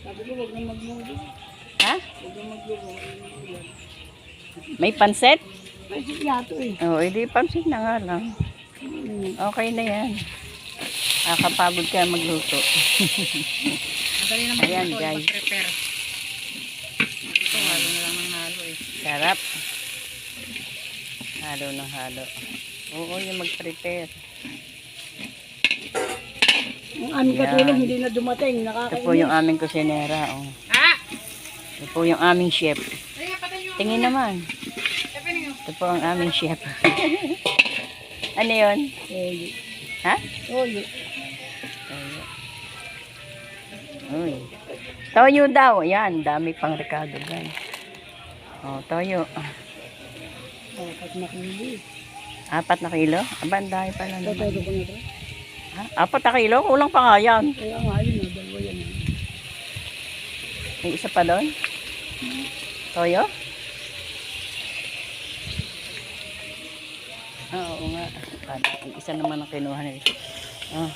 Sabi ko, huwag na magluto. Ha? Huwag na magluto. May pansit? May sikyato eh. Oo, hindi pansit na nga lang. Okay na yan. Kapagod ka magluto. Madali naman Ayan, ito guys. mag-prepare. Ito, halo na lang ng halo eh. Sarap. Halo ng halo. Oo, yung mag-prepare. Ang aming katulong hindi na dumating. Ito Nakakainis. po yung aming kusinera. Oh. Ah! Ito po yung aming chef. Ay, patay nyo. Tingin naman. Sabi nyo. Ito po ang aming chef. Ano yun? Oyo. Ha? Oyo. Uy. Toyo daw. Yan, dami pang rekado guys. Oh, toyo. Dapat makili. 4 na kilo? Aba, ang dami pala Ito, naman. ito ko na ito. Ha? 4 na kilo? Kulang pa nga yan. Kaya nga yun, dalawa yan. May isa pa doon? Toyo? Oo nga. Isa naman ang kinuha nila. Oh.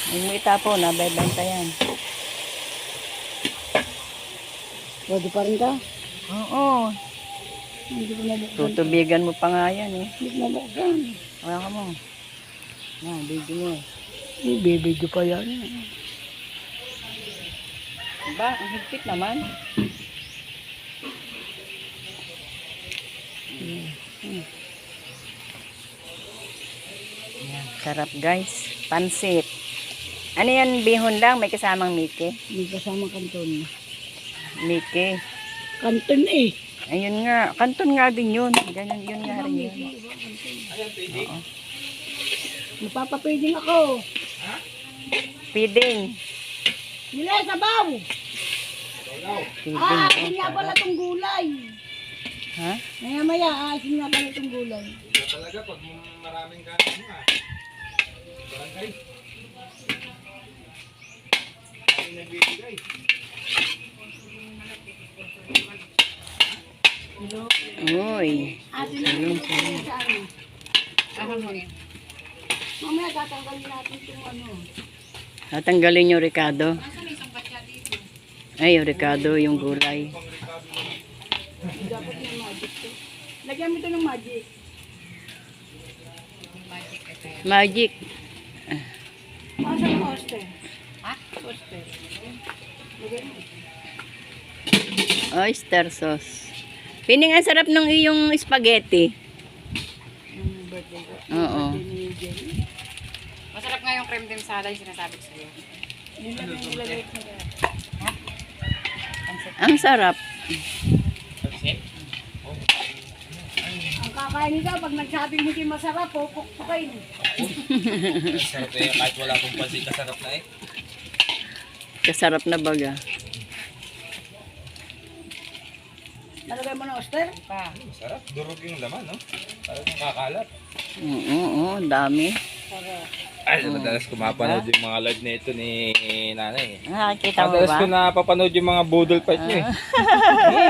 May mo itapon, nabebenta yan. Pwede pa rin ka? Oo. Hindi ko mabuksan. Tutubigan mo pa nga yan eh. Hindi ko mabuksan. Wala ka mo. Yan, video mo. Bibidyo pa yan. Diba? Ang higpit naman. Yan, sarap guys. Pansit. Ano yan, bihon lang? May kasamang Mickey? May kasama kanton. Mickey. Kanton eh. Ayun nga. Kanton nga din yun. Ganyan yun nga rin yun. Oo. Magpapapiding ako. Feeding. Nila, sabaw! Feeding. Aasin nga Oh, pala sarap. itong gulay. Ha? Maya-maya, aasin nga pala itong gulay. Talaga pag maraming ganun mo ah. Barangay. Ay, nagbibigay. Uy. Asin nga Salong, pala salong. sa ano. Ahon mo yun. Mamaya tatanggalin natin itong ano. Tatanggalin yung Ricardo. Nasaan isang batya dito? Ay, yung Ricardo, yung gulay. Dapat yung magic to. Lagyan mo ito ng magic. Magic ito yan. Magic. Pasa ng oyster. Ha? Oyster. Lagyan mo. Oyster sauce. Pining ang sarap ng iyong spaghetti. Yung birthday ko. Oo. Birthday ni Jenny. Masarap nga yung creme din salad yung sinasabi ko sa'yo. Yun lang yung nilagay ko na. Ang sarap. Ang kakainin ka, pag nagsabing hindi masarap, pupukpukin. Sarap eh. Kahit wala akong pansin, kasarap na eh. Kasarap na baga. Nalagay mo ng oyster? Pa. Sarap. Durog yung laman, no? Parang nakakalat. Oo, ang dami. Sarap. Ay, madalas ko mapanood yung mga live na ito ni nanay. Nakakita mo Madalas ba? ko napapanood yung mga budol fight nyo eh.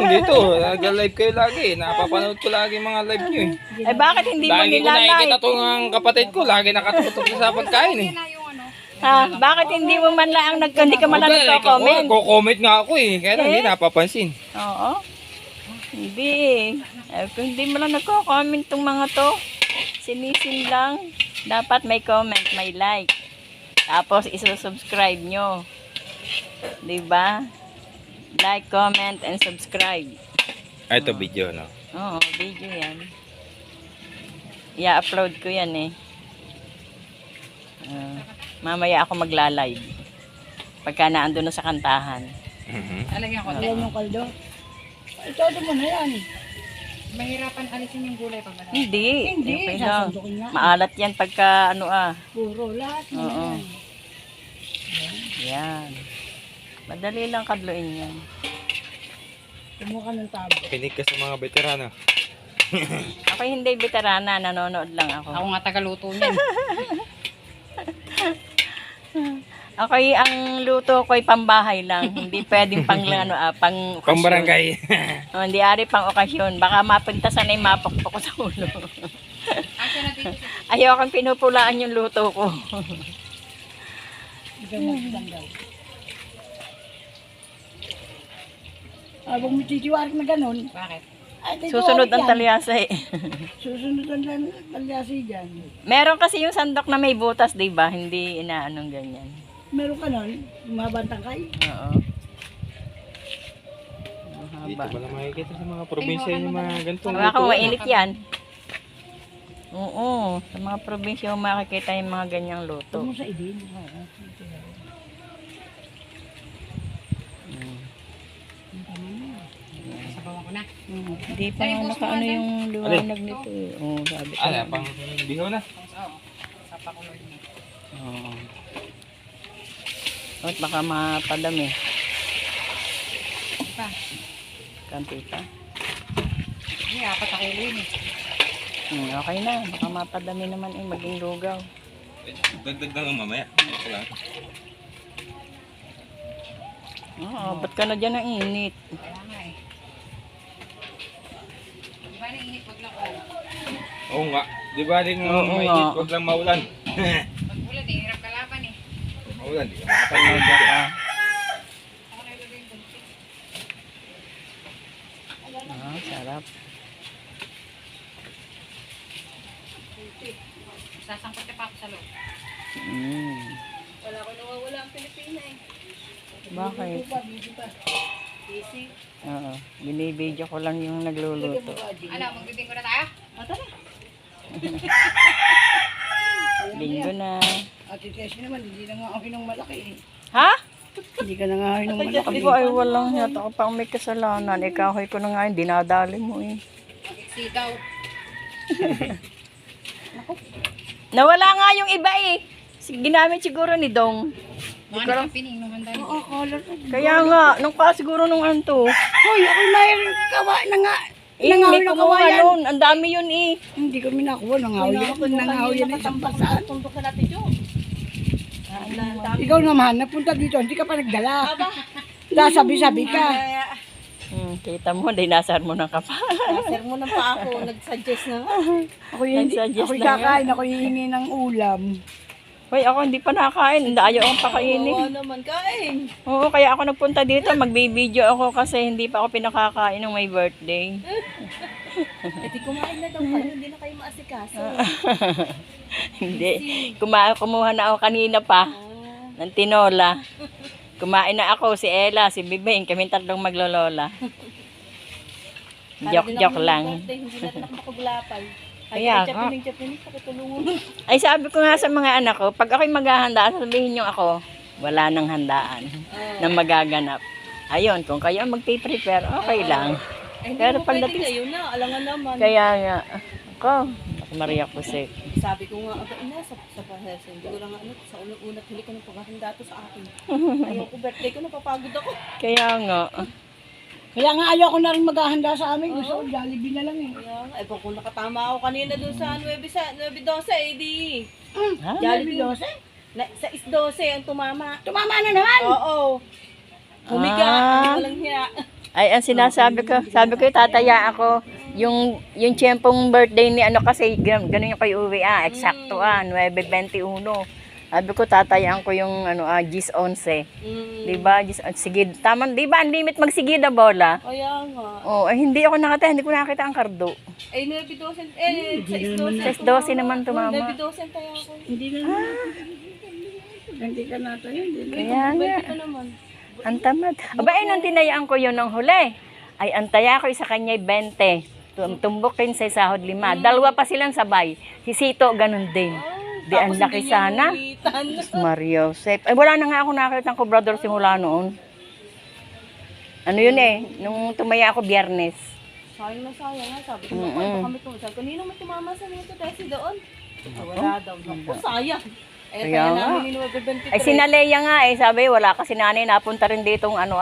Dito, nag-live kayo lagi. Napapanood ko lagi yung mga live nyo eh. Ay, bakit hindi mo Lagi ko nakikita nilalike? to ng kapatid ko. Lagi nakatutok na sa pagkain eh. Na yung ano. Ha? Bakit hindi mo man lang hindi ka man lang nagko-comment? Ko-comment nga ako eh. Kaya lang hindi napapansin. Oo. Hindi. Kung hindi mo lang nagko-comment tong mga to, sinisin lang. Dapat may comment, may like. Tapos isusubscribe nyo. Diba? Like, comment, and subscribe. Ay, ito video, no? Oo, video yan. I-upload ko yan eh. Mamaya ako magla-live. Pagka naandun na sa kantahan. Alagyan ko. Ayan yung kaldo. Ito mo na yan. Mahirapan alisin yung gulay pag madami. Hindi. Hindi, Okay lang. sasundukin nga. Maalat yan pagka Puro, lahat na Oo. yan. Yan. Madali lang kadluin yan. Kumuha ka ng tabo. Pinig ka sa mga veterano. Ako hindi veterana, nanonood lang ako. Ako nga tagaluto niyan. Ako ang luto ko ay pambahay lang. Hindi pwedeng pang pang okasyon. Pang barangay. Oh, hindi ari pang okasyon. Baka mapintasan ay mapukpok ko sa ulo. Asa na dito. Ayokong pinupulaan yung luto ko. Hindi ka magtanggal. Habang may titiwarik na ganun. Bakit? Ay, Susunod ang talya. talyasa eh. Susunod ang talyasi dyan. Meron kasi yung sandok na may butas, di ba? Hindi inaanong ganyan. Meron ka nun, umabantang kay. Oo. Dito ba na makikita sa mga probinsya yung mga ganitong Hawa ko, mainit yan. Oo, sa mga probinsya mo makikita yung mga ganyang luto. Ito mo sa idin. Sabawan ko na. Hindi pa nga nakaano yung liwanag nito eh. Oo, sabi ko. Ala, pang biho na. Oo. Papakuloy na. Oo. At baka mapadami. Pa. Kanti pa. Hindi, 4 na kilo yun eh. Okay na, baka mapadami naman eh, maging lugaw. Dagdag na lang mamaya. Ito lang. Oo, ba't ka na dyan ang init? Kaya nga eh. Di ba naiinit, wag lang ako. Oo nga. Di ba rin Oo mainit, nga. huwag lang maulan. Pag ulan eh, hirap kalaban eh. Maulan, di ka Panood makapanood. ka. Ako na ilagay yung buntis. Sarap. Sasangkot ka pa ako sa loob. Wala ko nawawala ang Pilipina eh. Bakit? Busy pa. Busy. Oo, binibidyo ko lang yung nagluluto. Ano, magbibingo na tayo? Linggo na. Ate Tessie naman, hindi na nga ako ng malaki eh. Ha? Hindi ka na nga ako ng malaki. Sabi ko ay walang yata ko pang may kasalanan. Ikahoy ko na nga, dinadali mo eh. Sitaw. Nawala nga yung iba eh. Ginamit siguro ni Dong. Mga naman pininuman tayo. Oo, color. Kaya nga, nung pa siguro nung anto. Hoy, ako mayroon kawa na nga. Eh, Nangahoy may ng kumuha kawayan. nun. Ang dami yun eh. Hindi kami nakuha. Nangahoy yan. Nangahoy yan isang pasaan. Tundok na natin yun. Ikaw naman, napunta dito. Hindi ka pa nagdala. Sabi-sabi ka. Kita mo, dinasar mo ng kapa. Sir mo na pa ako, nag-suggest na. Ako yung Nagsuggest ako lang kakain. Ako hihingi ng ulam. Hoy, ako hindi pa nakakain. Ayaw akong pakainin. naman, kain. Oo, kaya ako nagpunta dito. Magbibideo ako kasi hindi pa ako pinakakain ng my birthday. Eh, di kumain na daw kayo, hindi na kayo maasikaso. Hindi. Kumuha na ako kanina pa ng tinola. Kumain na ako, si Ella, si Bibing, kami tatlong maglolola. Joke lang. Hindi na rin ako makagulapay. Kaya nga. Chapining, pakitulungan. Ay sabi ko nga sa mga anak ko, pag ako'y maghahanda, sabihin nyo ako, wala nang handaan na magaganap. Ayun, kung kayo ang magpiprepare, okay lang. Pero pagdating kayo na, alangan naman. Kaya nga, ako Maria Jose. Sabi ko nga, ina, sa pahesa, hindi ko lang ano, sa unang-unat, huli ko ng paghahanda to sa akin. Ayaw ko, birthday ko, napapagod ako. Kaya nga. Kaya nga ayaw ko na rin maghahanda sa amin. Gusto ko Jollibee na lang eh. Kaya nga, eh, kung nakatama ako kanina doon sa 9:12, eh, di. Ha? Jollibee 12? Sa 12 ang tumama. Tumama na naman! Oo. Humiga, walang hiya. Ay, ang sinasabi ko, sabi ko tataya ako, yung tiyempong birthday ni ano kasi, ganun yung kayo uwi eksakto 9:21. Sabi ko tatayaan ko yung ano, 10:11. Diba? Sige, tama, diba? Ang limit magsigid na bola. Kaya nga. Oh, ay, hindi ako nakita, hindi ko nakita ang kardo. Eh, 9:12, sa 12. 6:12 naman tumama. 9:12 kaya ako. Hindi na naman. Hindi ka nato yun. Hindi na. Kaya nga, Ito naman. ang tamad. Aba, nung tinayaan ko yun ng huli, ay antaya ko sa kanya 20. Tumbok rin sa sahod 5. Dalawa pa silang sabay. Si Sito, ganun din. Di ang laki sana. Mario Joseph. Ay, wala na nga ako nakita ng Cobrador simula noon. Ano yun eh, nung tumaya ako Biyernes. Sayang na sayang nga. Sabi ko, baka kami tumama. Sabi ko, ninong may tumama sa nito kasi doon. Wala daw. Naku, sayang. Eh, Kaya kaya nga. namin ni 9:23. Ay, sinaleya nga eh. Sabi, wala kasi nanay. Napunta rin ditong ano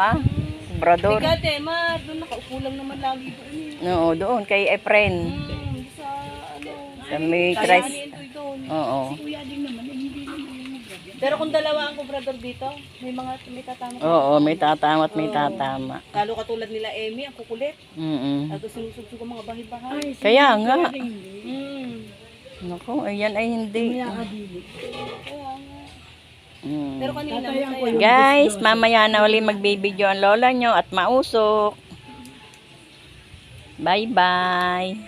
Cobrador. Bigat eh, ma. Doon nakaupo lang naman lagi doon eh. Oo, doon. Kay Efren. Sa ano. Sa may Kaya Christ. ni Entoy doon. Oo. Kuya din naman. Hindi naman. Pero kung dalawa ang Cobrador dito, may tatama. Oo, may tatama at may tatama. Lalo katulad nila Emmy, ang kukulit. Mm-mm. Tapos sinusugsug ang mga bahay-bahay. Kaya nga. Mm. Naku, ayan ay hindi. Kaya nga. Mm. Pero kanina, Tatayang ko masaya. yung Guys, mamaya na uli magbibideo ang lola nyo at mausok. Bye-bye.